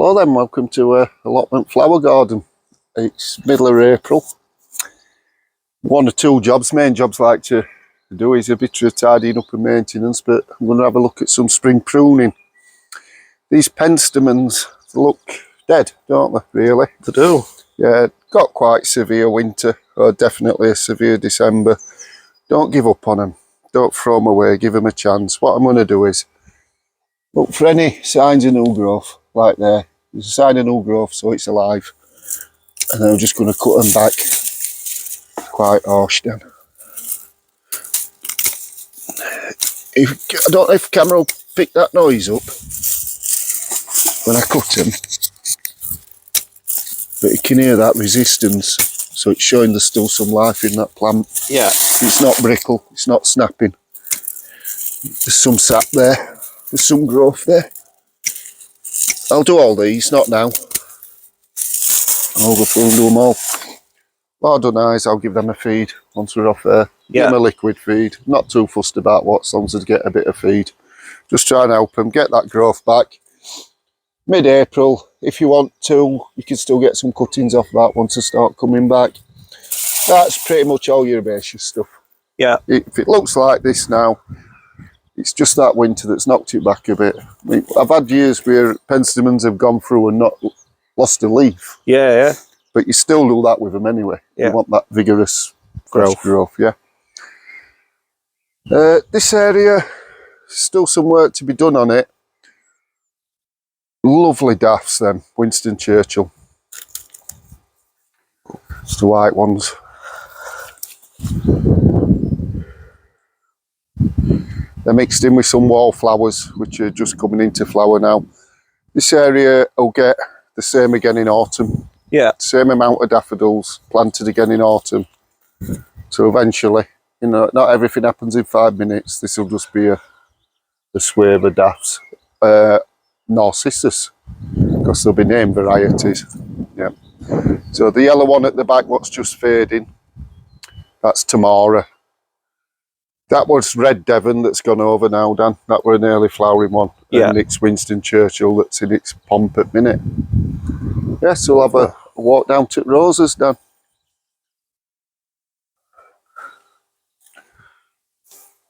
Hello then, welcome to Allotment Flower Garden. It's middle of April. One or two jobs, main jobs I like to do is a bit of tidying up and maintenance, but I'm going to have a look at some spring pruning. These penstemons look dead, don't they, really? They do. Yeah, got quite severe winter, or definitely a severe December. Don't give up on them. Don't throw them away, give them a chance. What I'm going to do is look for any signs of new growth, like there. There's a sign of new growth, so it's alive. And then I'm just going to cut them back quite harsh then. I don't know if the camera will pick that noise up when I cut them, but you can hear that resistance, so it's showing there's still some life in that plant. Yeah. It's not brittle, it's not snapping. There's some sap there, there's some growth there. I'll do all these, not now. I'll go through and do them all. What I've done is I'll give them a feed once we're off there. Yeah. Give them a liquid feed. Not too fussed about what, as long as they get a bit of feed. Just try and help them get that growth back. Mid-April, if you want to, you can still get some cuttings off that once they start coming back. That's pretty much all your herbaceous stuff. Yeah. If it looks like this now, it's just that winter that's knocked it back a bit. I mean, I've had years where penstemons have gone through and not lost a leaf. Yeah, yeah. But you still do that with them anyway. Yeah. You want that vigorous growth, yeah. This area, still some work to be done on it. Lovely daffs then, Winston Churchill. It's the white ones. They're mixed in with some wallflowers, which are just coming into flower now. This area will get the same again in autumn. Yeah. Same amount of daffodils planted again in autumn. So eventually, you know, not everything happens in 5 minutes. This will just be a swathe of daffs. Narcissus, because they'll be named varieties. Yeah. So the yellow one at the back, what's just fading, that's Tamara. That was Red Devon that's gone over now, Dan. That were an early flowering one. Yeah. And it's Winston Churchill that's in its pomp at minute. Yeah, so we'll have a walk down to Roses, Dan.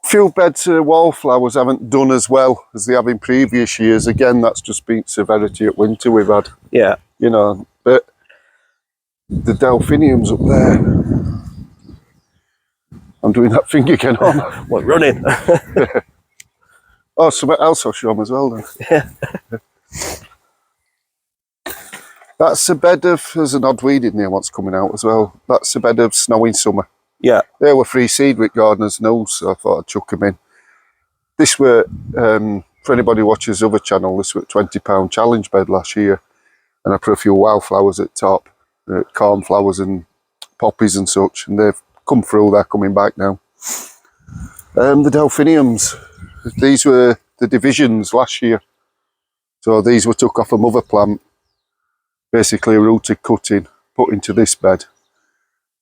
Few beds of wallflowers haven't done as well as they have in previous years. Again, that's just been severity at winter we've had. Yeah. You know, but the delphiniums up there, I'm doing that thing again on. What, running? Oh, something else I'll show them as well then. Yeah. That's a bed of, there's an odd weed in there what's coming out as well. That's a bed of Snowy Summer. Yeah. They were free seed with gardeners knows, so I thought I'd chuck them in. This were, for anybody who watches the other channel, this were £20 challenge bed last year. And I put a few wildflowers at top, cornflowers and poppies and such, and they've come through, they're coming back now. The delphiniums, these were the divisions last year. So these were took off a mother plant, basically a rooted cutting, put into this bed.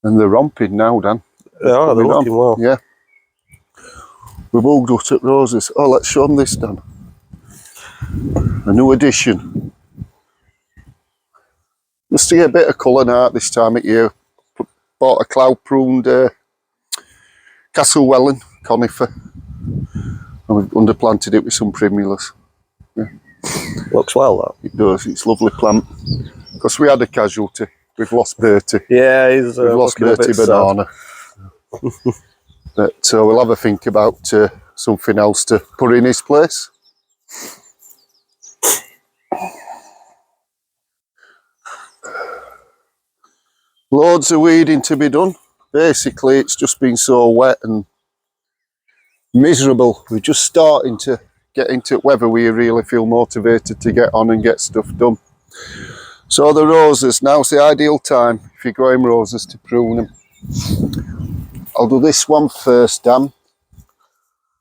And they're romping now, Dan. Oh, they're looking well. Yeah. We've all got at Roses. Oh, let's show them this, Dan. A new addition. Just to get a bit of colour now at this time of year. Bought a cloud pruned Castlewellan conifer. And we've underplanted it with some primulas. Yeah. Looks well, that. It does, it's a lovely plant. Because we had a casualty. We've lost Bertie. Yeah, he's We've lost Bertie Banana. But we'll have a think about something else to put in his place. Loads of weeding to be done. Basically, it's just been so wet and miserable. We're just starting to get into whether we really feel motivated to get on and get stuff done. So the roses, now's the ideal time if you're growing roses to prune them. I'll do this one first, Dan.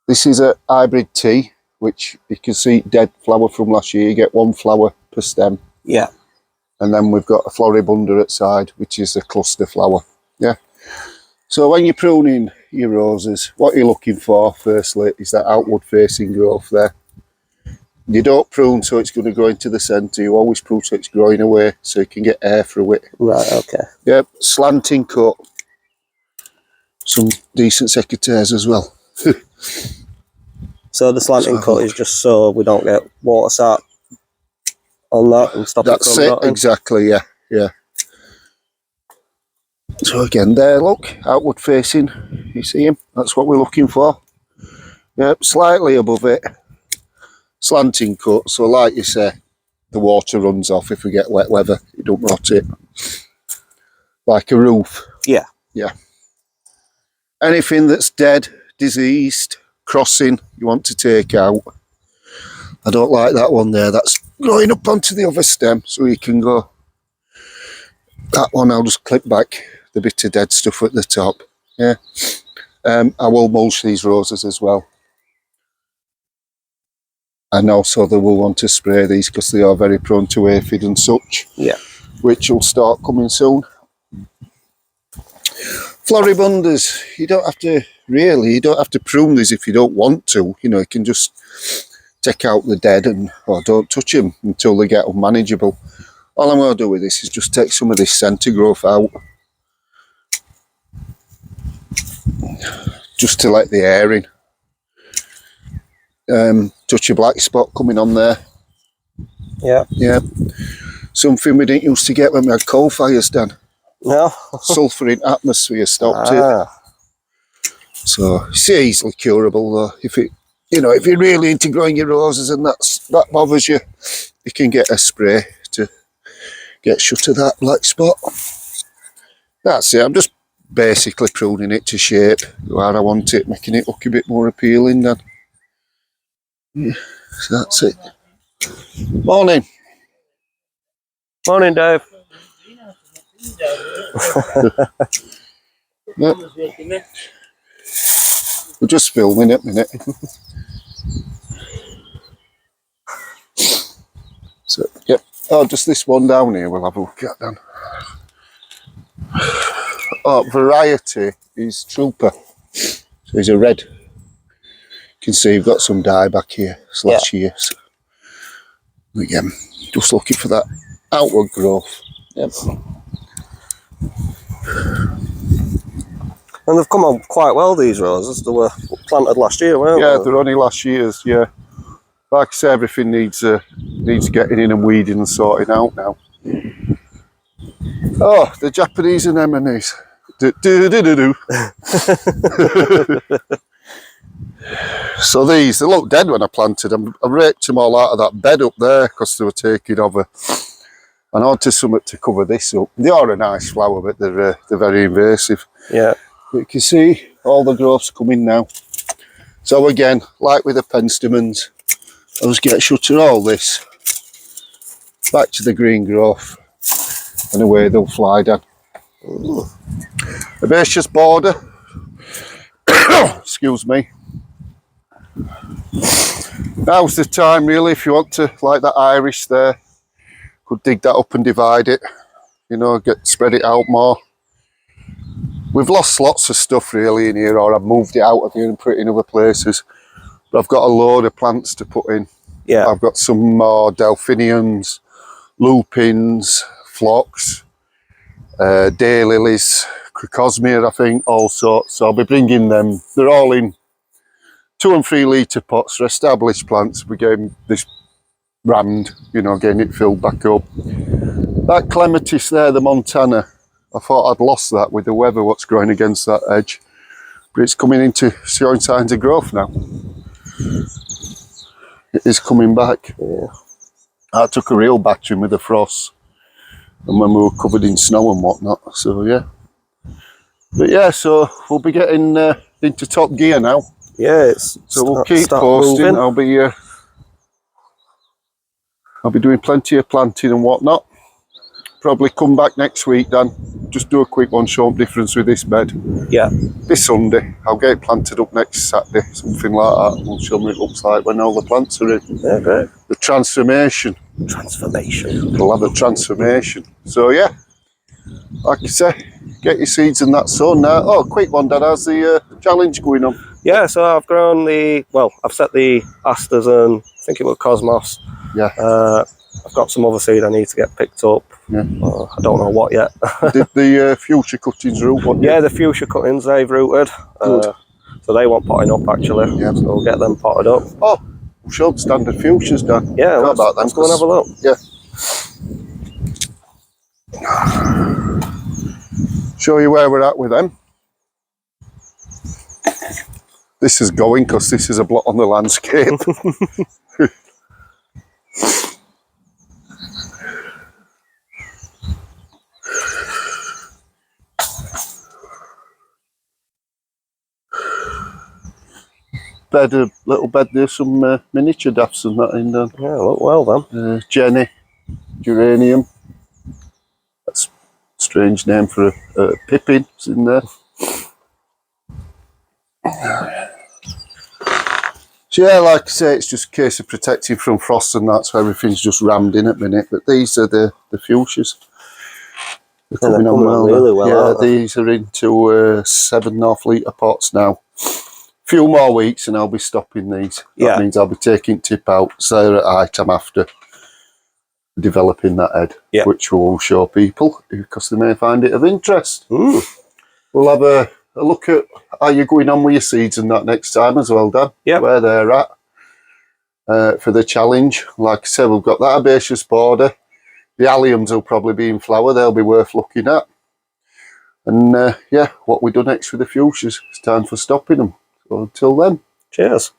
This is a hybrid tea, which you can see dead flower from last year. You get one flower per stem. Yeah. And then we've got a floribunda at side, which is a cluster flower. Yeah. So when you're pruning your roses, what you're looking for firstly is that outward facing growth there. You don't prune so it's going to go into the centre. You always prune so it's growing away so you can get air through it. Right, okay. Yep, slanting cut. Some decent secateurs as well. So the slanting cut is just so we don't get water sat on that and stop That's it from rotting? Exactly, yeah. So again there, look, outward facing, you see him? That's what we're looking for. Yep, slightly above it. Slanting cut, so like you say, the water runs off if we get wet weather, you don't rot it. Like a roof. Yeah. Yeah. Anything that's dead, diseased, crossing, you want to take out. I don't like that one there, that's growing up onto the other stem, so you can go. That one I'll just clip back the bit of dead stuff at the top. Yeah. I will mulch these roses as well. And also they will want to spray these because they are very prone to aphid and such. Yeah. Which will start coming soon. Floribundas, you don't have to prune these if you don't want to. You know, you can just take out the dead or don't touch them until they get unmanageable. All I'm going to do with this is just take some of this centre growth out. Just to let the air in. Touch of black spot coming on there. Yeah. Yeah. Something we didn't used to get when we had coal fires, Dan. No. Sulphur in atmosphere stopped it. So it's easily curable though. If you're really into growing your roses and that bothers you, you can get a spray to get shut of that black spot. That's it. I'm just basically pruning it to shape where I want it, making it look a bit more appealing then. Yeah, so that's it. Morning. Morning, Dave. Yep. We're just filming it a minute. So, yep. Oh, just this one down here we'll have a look at then. Oh, variety is Trooper. So he's a red. You can see you've got some dye back here, here. So, again, just looking for that outward growth. Yep. And they've come on quite well, these roses. They were planted last year, weren't they? Yeah, they're only last year's, yeah. Like I say, everything needs getting in and weeding and sorting out now. Oh, the Japanese anemones. So these, they look dead when I planted them. I raked them all out of that bed up there because they were taking over. And I wanted something to cover this up. They are a nice flower, but they're very invasive. Yeah. But you can see all the growth's coming now. So again, like with the penstemons, I'll just get shut of all this. Back to the green growth. And away they'll fly down. Herbaceous border. Excuse me. Now's the time really, if you want to, like that iris there, could dig that up and divide it, you know, spread it out more. We've lost lots of stuff really in here, or I've moved it out of here and put it in other places. But I've got a load of plants to put in. Yeah. I've got some more delphiniums, lupins, phlox, daylilies, crocosmia, I think, all sorts. So I'll be bringing them. They're all in 2 and 3 litre pots for established plants. We're getting this rammed, you know, getting it filled back up. That clematis there, the Montana, I thought I'd lost that with the weather, what's growing against that edge. But it's coming into showing signs of growth now. It is coming back. Yeah. I took a real battering with the frost and when we were covered in snow and whatnot, so yeah. But yeah, so we'll be getting into top gear now. Yeah, so we'll keep posting. Moving. I'll be doing plenty of planting and whatnot. Probably come back next week, Dan. Just do a quick one, show them difference with this bed. Yeah. This Sunday, I'll get it planted up next Saturday, something like that. We'll show them what it looks like when all the plants are in. Yeah, great. The transformation. Transformation. We'll have a transformation. So yeah, like I say, get your seeds in that sown now. Oh, quick one, Dad. How's the challenge going on? Yeah, so I've grown I've set the asters and I think it was cosmos. Yeah. I've got some other seed I need to get picked up. Yeah. I don't know what yet. Did the fuchsia cuttings root? What? Yeah, the fuchsia cuttings, they've rooted. Good. So they want potting up actually. Yeah. So we'll get them potted up. Oh, we showed standard fuchsias, Dan. Yeah, How about them? let's go and have a look. Yeah. Show you where we're at with them. This is going because this is a blot on the landscape. Little bed, there's some miniature daffs and that in there. Yeah, look well then. Jenny, geranium. That's a strange name for a pippin. It's in there. So yeah, like I say, it's just a case of protecting from frost and that, so everything's just rammed in at the minute. But these are the fuchsias. They're coming on well. Really well. Yeah, these are into 7.5 litre pots now. Few more weeks and I'll be stopping these. That means I'll be taking tip out, so they're at item after developing that head, which we'll show people because they may find it of interest. We'll have a look at how you're going on with your seeds and that next time as well, Dan. Yeah. Where they're at for the challenge. Like I said, we've got that herbaceous border. The alliums will probably be in flower. They'll be worth looking at. And yeah, what we do next with the fuchsias, it's time for stopping them. So until then. Cheers.